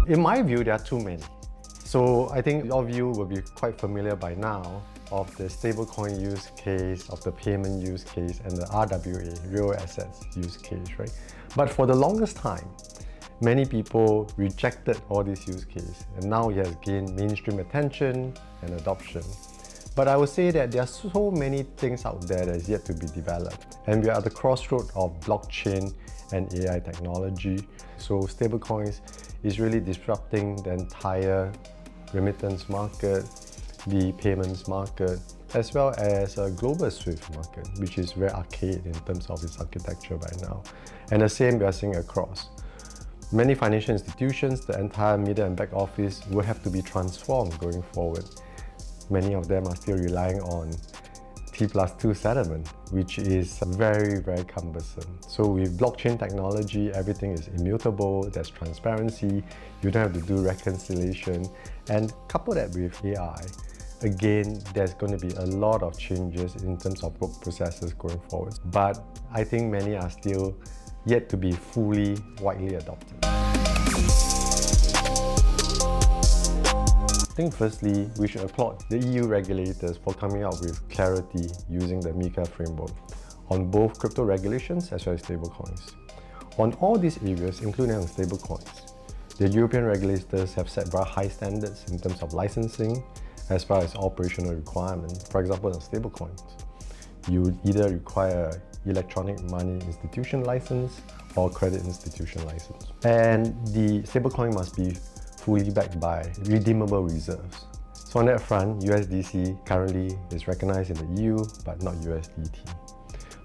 In my view, there are too many. So I think all of you will be quite familiar by now of the stablecoin use case, of the payment use case, and the RWA, real assets use case, right? But for the longest time, many people rejected all these use cases, and now it has gained mainstream attention and adoption. But I would say that there are so many things out there that is yet to be developed, and we are at the crossroad of blockchain and AI technology. So stablecoins is really disrupting the entire remittance market, the payments market, as well as a global SWIFT market, which is very archaic in terms of its architecture right now. And the same we are seeing across. Many financial institutions, the entire middle and back office will have to be transformed going forward. Many of them are still relying on T+2 settlement, which is very, very cumbersome. So with blockchain technology, everything is immutable, there's transparency, you don't have to do reconciliation, and couple that with AI, again, there's going to be a lot of changes in terms of work processes going forward. But I think many are still yet to be fully widely adopted. I think firstly, we should applaud the EU regulators for coming out with clarity using the MiCA framework on both crypto regulations as well as stablecoins. On all these areas, including on stablecoins, the European regulators have set very high standards in terms of licensing as well as operational requirements. For example, on stablecoins, you either require electronic money institution license or credit institution license. And the stablecoin must be fully backed by redeemable reserves. So on that front, USDC currently is recognized in the EU, but not USDT.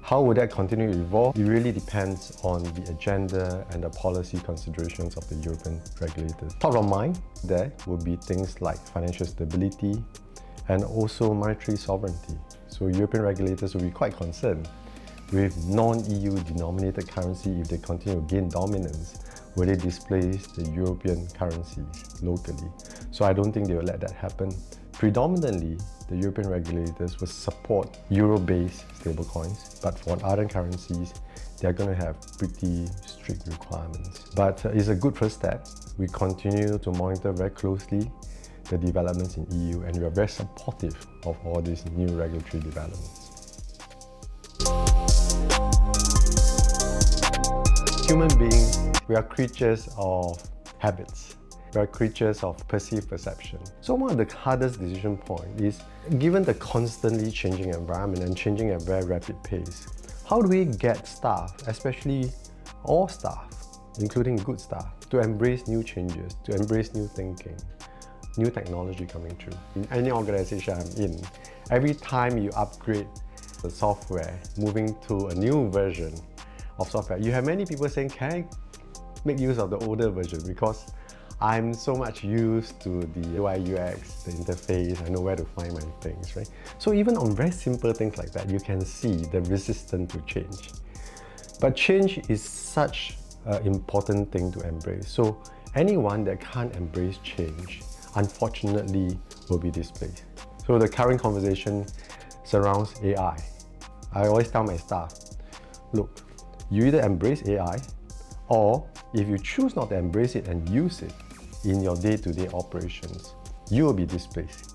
How would that continue to evolve? It really depends on the agenda and the policy considerations of the European regulators. Top of mind there would be things like financial stability and also monetary sovereignty. So European regulators will be quite concerned with non-EU denominated currency. If they continue to gain dominance, will they displace the European currencies locally? So I don't think they will let that happen. Predominantly, the European regulators will support euro-based stablecoins, but for other currencies, they're going to have pretty strict requirements. But it's a good first step. We continue to monitor very closely the developments in EU, and we are very supportive of all these new regulatory developments. Human beings, we are creatures of habits. We are creatures of perceived perception. So one of the hardest decision points is, given the constantly changing environment and changing at a very rapid pace, how do we get staff, especially all staff, including good staff, to embrace new changes, to embrace new thinking, new technology coming through? In any organization I'm in, every time you upgrade the software, moving to a new version of software, you have many people saying, can I make use of the older version because I'm so much used to the UI UX, the interface, I know where to find my things, right? So even on very simple things like that, you can see the resistance to change. But change is such an important thing to embrace. So anyone that can't embrace change, unfortunately, will be displaced. So the current conversation surrounds AI. I always tell my staff, look, you either embrace AI, or if you choose not to embrace it and use it in your day-to-day operations, you will be displaced.